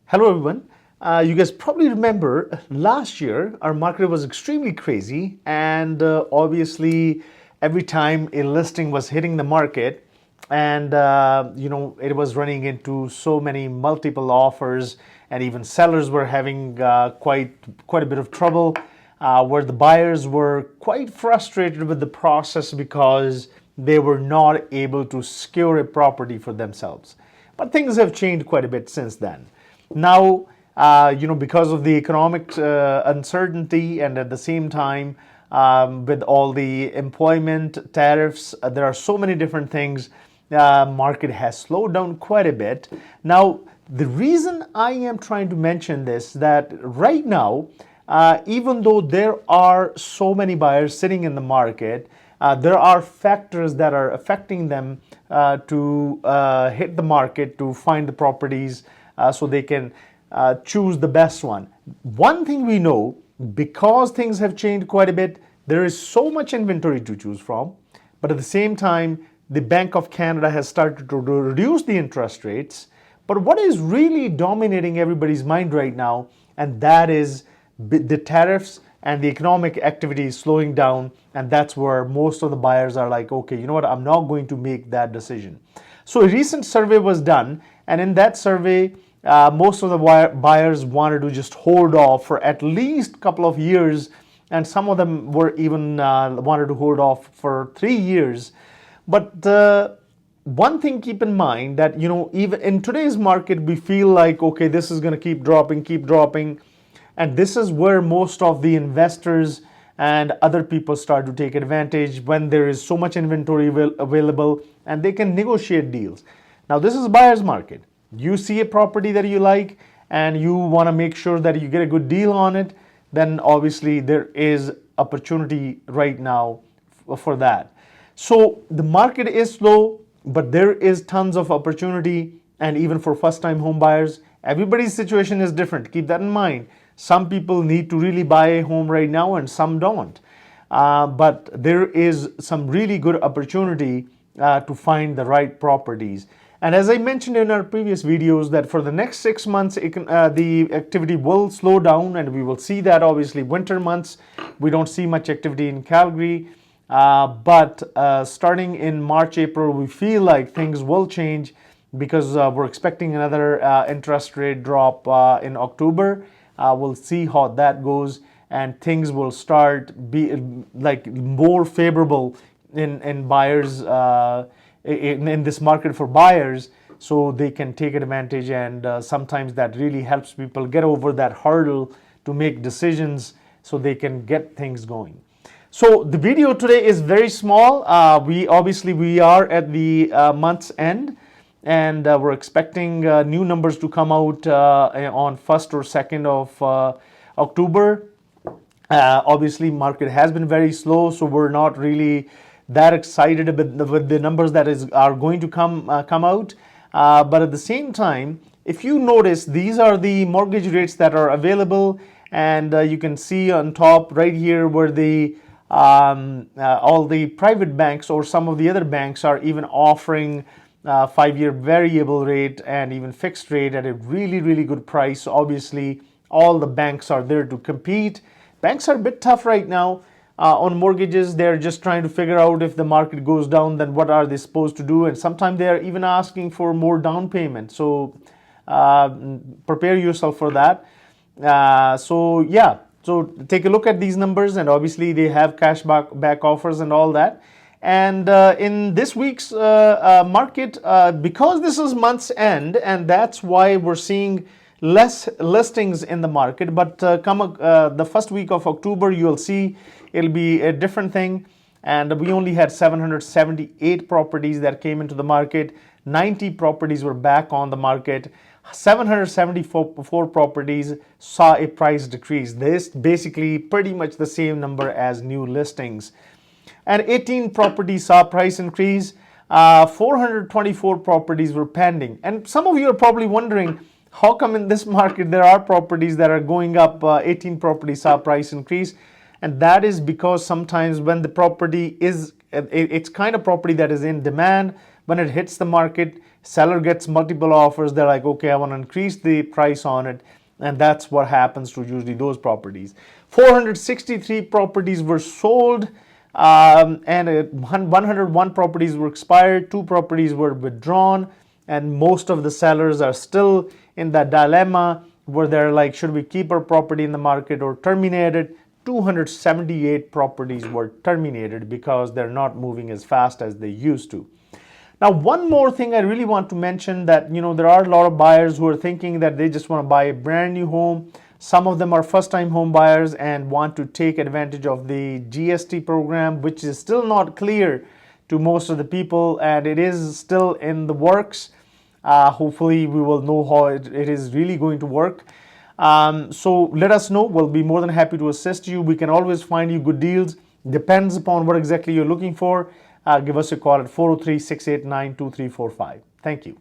Hello everyone. You guys probably remember last year our market was extremely crazy, and obviously every time a listing was hitting the market, and it was running into so many multiple offers, and even sellers were having quite a bit of trouble, where the buyers were quite frustrated with the process because they were not able to secure a property for themselves. But things have changed quite a bit since then. Now, because of the economic uncertainty, and at the same time, with all the employment tariffs, there are so many different things. Market has slowed down quite a bit. Now, the reason I am trying to mention this, that right now, even though there are so many buyers sitting in the market, there are factors that are affecting them to hit the market to find the properties so they can choose the best one. One thing we know, because things have changed quite a bit, there is so much inventory to choose from, but at the same time, the Bank of Canada has started to reduce the interest rates. But what is really dominating everybody's mind right now, and that is the tariffs and the economic activity is slowing down, and that's where most of the buyers are like, okay, you know what, I'm not going to make that decision. So a recent survey was done, and in that survey, most of the buyers wanted to just hold off for at least a couple of years, and some of them were even wanted to hold off for 3 years. But one thing keep in mind that, even in today's market, we feel like, okay, this is going to keep dropping. And this is where most of the investors and other people start to take advantage, when there is so much inventory available and they can negotiate deals. Now, this is a buyer's market. You see a property that you like and you want to make sure that you get a good deal on it, then obviously there is opportunity right now for that. So the market is slow, but there is tons of opportunity, and even for first-time home buyers, everybody's situation is different. Keep that in mind. Some people need to really buy a home right now and some don't. But there is some really good opportunity to find the right properties. And as I mentioned in our previous videos, that for the next 6 months, the activity will slow down, and we will see that obviously winter months, we don't see much activity in Calgary. But starting in March, April, we feel like things will change, because we're expecting another interest rate drop in October. We'll see how that goes, and things will start be like more favorable in buyers in this market for buyers, so they can take advantage. And sometimes that really helps people get over that hurdle to make decisions, so they can get things going. So the video today is very small. We are at the month's end, and we're expecting new numbers to come out on 1st or 2nd of October. Obviously, market has been very slow, so we're not really that excited with the numbers that are going to come out. But at the same time, if you notice, these are the mortgage rates that are available, and you can see on top right here where all the private banks or some of the other banks are even offering 5-year variable rate and even fixed rate at a really, really good price. Obviously, all the banks are there to compete. Banks are a bit tough right now on mortgages. They're just trying to figure out, if the market goes down, then what are they supposed to do? And sometimes they're even asking for more down payment. So prepare yourself for that. So take a look at these numbers, and obviously they have cash back offers and all that. And in this week's market, because this is month's end, and that's why we're seeing less listings in the market. But the first week of October, you'll see it'll be a different thing. And we only had 778 properties that came into the market. 90 properties were back on the market. 774 properties saw a price decrease. This basically pretty much the same number as new listings. And 18 properties saw price increase. 424 properties were pending. And some of you are probably wondering, how come in this market there are properties that are going up? 18 properties saw price increase. And that is because sometimes when the property is, it's kind of property that is in demand, when it hits the market, Seller gets multiple offers. They're like, okay, I want to increase the price on it. And that's what happens to usually those properties. 463 properties were sold, and 101 properties were expired. 2 properties were withdrawn, and most of the sellers are still in that dilemma where they're like, should we keep our property in the market or terminate it? 278 properties were terminated because they're not moving as fast as they used to. Now, one more thing I really want to mention, that there are a lot of buyers who are thinking that they just want to buy a brand new home. Some of them are first-time home buyers and want to take advantage of the GST program, which is still not clear to most of the people, and it is still in the works. Hopefully, we will know how it is really going to work. So let us know. We'll be more than happy to assist you. We can always find you good deals. Depends upon what exactly you're looking for. Give us a call at 403-689-2345. Thank you.